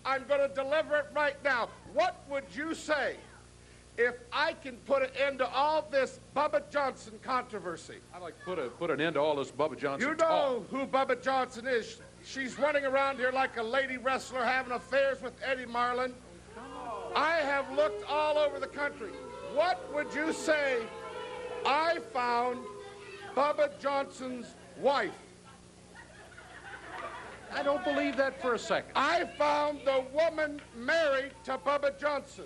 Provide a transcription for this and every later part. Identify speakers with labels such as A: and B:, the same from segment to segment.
A: I'm going to deliver it right now. What would you say if I can put an end to all this Bubba Johnson controversy?
B: I'd like to put an end to all this Bubba Johnson
A: You know who Bubba Johnson is. She's running around here like a lady wrestler having affairs with Eddie Marlin. I have looked all over the country. What would you say I found Bubba Johnson's wife?
B: I don't believe that for a second.
A: I found the woman married to Bubba Johnson.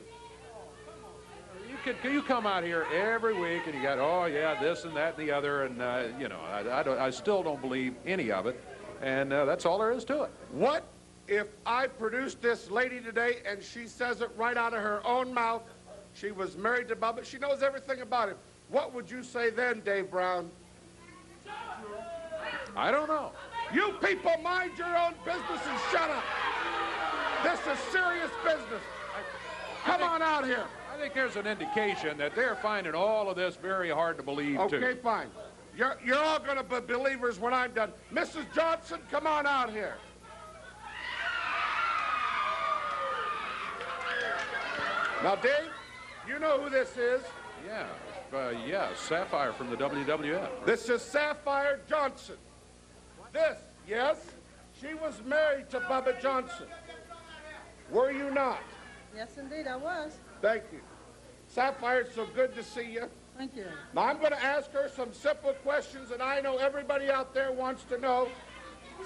B: You come out here every week and you got, oh yeah, this and that and the other, and you know, I still don't believe any of it, and that's all there is to it.
A: What if I produced this lady today and she says it right out of her own mouth? She was married to Bubba. She knows everything about him. What would you say then, Dave Brown?
B: I don't know.
A: You people mind your own business and shut up. This is serious business. Come on out here.
B: I think there's an indication that they're finding all of this very hard to believe, too.
A: Okay, fine. You're all going to be believers when I'm done. Mrs. Johnson, come on out here. Now, Dave, you know who this is?
B: Yeah, Sapphire from the WWF.
A: This is Sapphire Johnson. This, yes, she was married to Bubba Johnson. Were you not?
C: Yes, indeed, I was.
A: Thank you. Sapphire, it's so good to see you.
C: Thank you.
A: Now, I'm going to ask her some simple questions that I know everybody out there wants to know.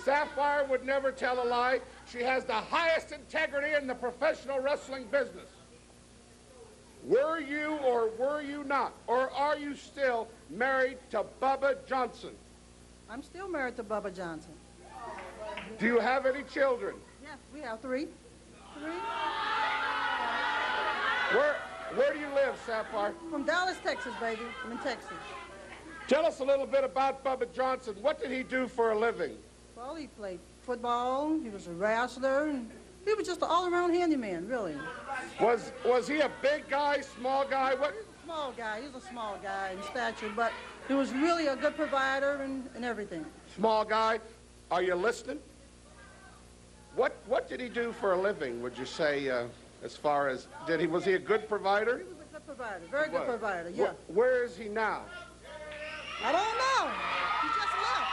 A: Sapphire would never tell a lie. She has the highest integrity in the professional wrestling business. Were you or were you not, or are you still married to Bubba Johnson?
C: I'm still married to Bubba Johnson.
A: Do you have any children?
C: Yes, we have three.
A: Where do you live, Sapphire?
C: From Dallas, Texas, baby. I'm in Texas.
A: Tell us a little bit about Bubba Johnson. What did he do for a living?
C: Well, he played football. He was a wrestler. And he was just an all-around handyman, really.
A: Was he a big guy, small guy? What?
C: He was a small guy. He was a small guy in stature, but he was really a good provider and everything.
A: Small guy. Are you listening? What did he do for a living, would you say, as far as, was he a good provider?
C: He was a good provider, very good provider, yeah.
A: Where is he now?
C: I don't know. He just left.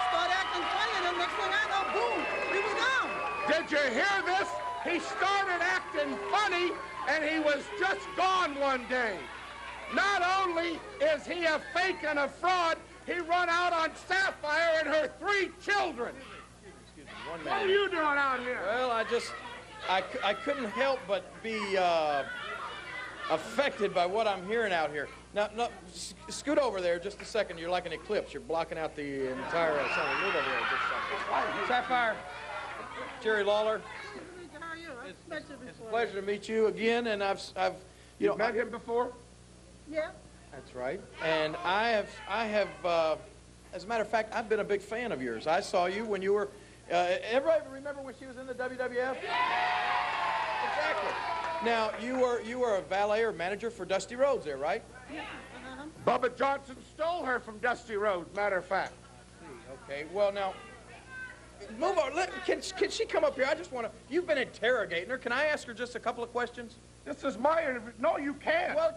C: Started acting funny, and the next thing I know, boom, he was gone.
A: Did you hear this? He started acting funny, and he was just gone one day. Not only is he a fake and a fraud, he run out on Sapphire and her 3 children. What are you doing out here?
D: Well, I couldn't help but be affected by what I'm hearing out here. Now, scoot over there just a second. You're like an eclipse. You're blocking out the entire sun. Move over there just a second. Sapphire, Jerry Lawler.
C: How are you?
D: It's a pleasure to meet you again, and
A: You've met him before?
C: Yeah.
D: That's right. And I have, as a matter of fact, I've been a big fan of yours. I saw you when you were. Everybody remember when she was in the WWF? Exactly. Now, you were a valet or manager for Dusty Rhodes there, right?
C: Yeah.
A: Bubba Johnson stole her from Dusty Rhodes, matter of fact.
D: Okay, well, now, move on. Can she come up here? I just want to, you've been interrogating her. Can I ask her just a couple of questions?
A: This is my interview. No, you can't.
D: Well,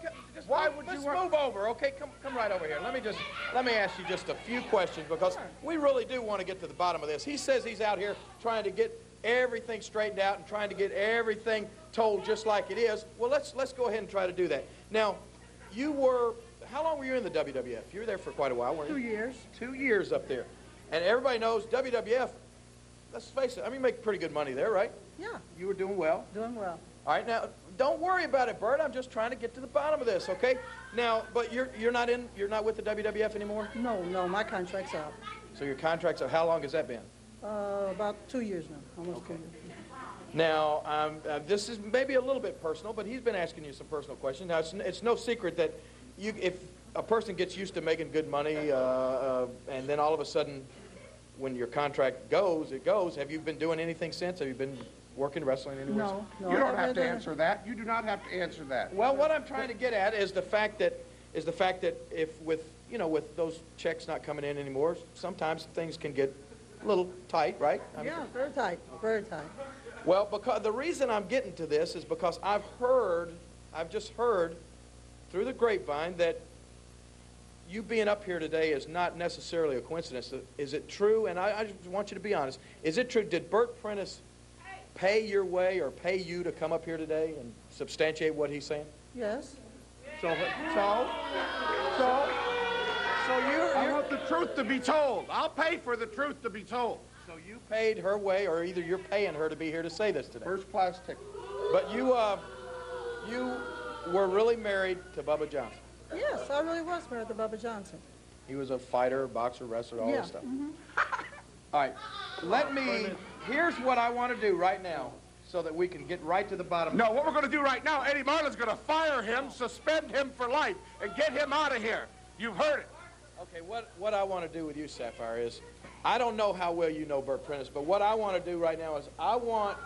D: let's move over, okay? Come right over here. Let me ask you just a few questions, because we really do want to get to the bottom of this. He says he's out here trying to get everything straightened out and trying to get everything told just like it is. Well, let's go ahead and try to do that. Now, how long were you in the WWF? You were there for quite a while, weren't you?
C: 2 years.
D: 2 years up there. And everybody knows WWF, let's face it, I mean, you make pretty good money there, right?
C: Yeah.
D: You were doing well?
C: Doing well.
D: All right, now, don't worry about it, Bert. I'm just trying to get to the bottom of this, okay? Now, but you're not with the WWF anymore?
C: No, my contract's out.
D: So your contract's out. How long has that been?
C: About 2 years now, almost 2 years.
D: Now, this is maybe a little bit personal, but he's been asking you some personal questions. Now, it's no secret that if a person gets used to making good money, and then all of a sudden, when your contract goes, it goes. Have you been doing anything since? Have you been working wrestling anywhere?
C: No.
A: You don't have to answer that. You do not have to answer that.
D: Well, what I'm trying to get at is the fact that if with those checks not coming in anymore, sometimes things can get a little tight, right?
C: Yeah, very tight, very tight.
D: Well, because the reason I'm getting to this is because I've just heard through the grapevine that you being up here today is not necessarily a coincidence. Is it true? And I just want you to be honest. Is it true? Did Bert Prentice pay your way or pay you to come up here today and substantiate what he's saying?
C: Yes.
D: So you
A: I want the truth to be told. I'll pay for the truth to be told.
D: So you paid her way, or either you're paying her to be here to say this today.
A: First class ticket.
D: But you were really married to Bubba Johnson.
C: Yes, I really was married to Bubba Johnson.
D: He was a fighter, boxer, wrestler, all this stuff.
C: Mm-hmm.
D: All right, here's what I want to do right now so that we can get right to the bottom.
A: No, what we're going to do right now, Eddie Marlin's going to fire him, suspend him for life, and get him out of here. You've heard it.
D: Okay, what I want to do with you, Sapphire, is I don't know how well you know Bert Prentice, but what I want to do right now is I want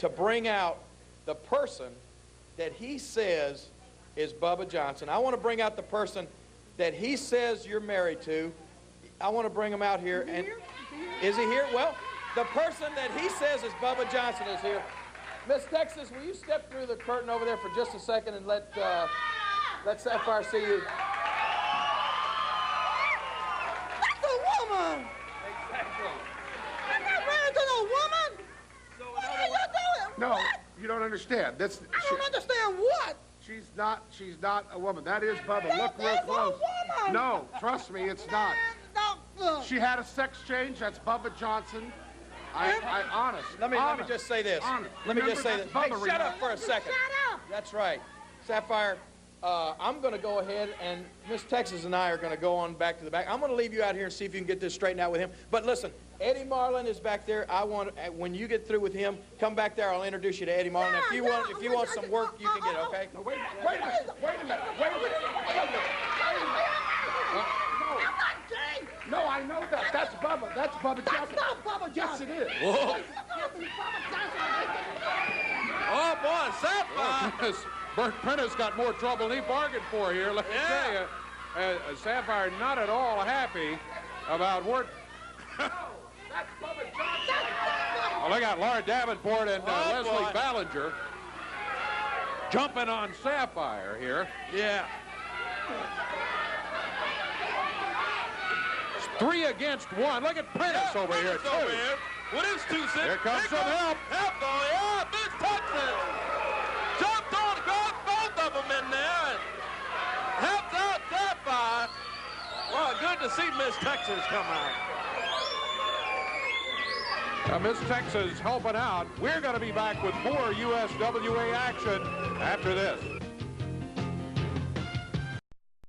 D: to bring out the person that he says is Bubba Johnson. I want to bring out the person that he says you're married to. I want to bring him out here. And is he here? Well, the person that he says is Bubba Johnson is here. Miss Texas, will you step through the curtain over there for just a second and let Sapphire see you?
C: That's a woman!
D: Exactly.
C: I'm not married to no woman! What are you doing?
A: No,
C: What?
A: you don't understand.
C: I don't understand what?
A: She's not a woman. That is Bubba. Look
C: That
A: real
C: is a
A: close.
C: woman.
A: No, trust me, it's not.
C: Look.
A: She had a sex change. That's Bubba Johnson. I honest.
D: Let me just say this.
A: Honest.
D: Let me just say
A: Remember,
D: this.
A: that's
D: Hey,
A: Bubba,
D: shut
A: remember?
D: up for a second.
C: Shut up.
D: That's right. Sapphire, I'm going to go ahead, and Miss Texas and I are going to go on back to the back. I'm going to leave you out here and see if you can get this straightened out with him. But listen, Eddie Marlin is back there. When you get through with him, come back there. I'll introduce you to Eddie Marlin. If you want some work, you can get it, okay?
A: No, wait a minute. No, I know that. That's Bubba. That's Bubba Johnson.
C: That's not Bubba Johnson.
A: Yes, it is.
B: Whoa.
E: Oh, boy, Sapphire.
B: Bert Prentice got more trouble than he bargained for here, let me tell you. Sapphire not at all happy about work.
A: That's Bubba Johnson.
B: Well, they got Laura Davenport and Leslie
E: boy.
B: Ballinger jumping on Sapphire here.
E: Yeah.
B: It's 3 against 1. Look at Prentice over here,
E: Prentice
B: too.
E: over here with his 2 cents.
B: Here comes some help.
E: Help, though. Yeah, Miss Texas jumped on, got both of them in there and helped out Sapphire. Well, good to see Miss Texas come out.
B: Miss Texas helping out. We're going to be back with more USWA action after this.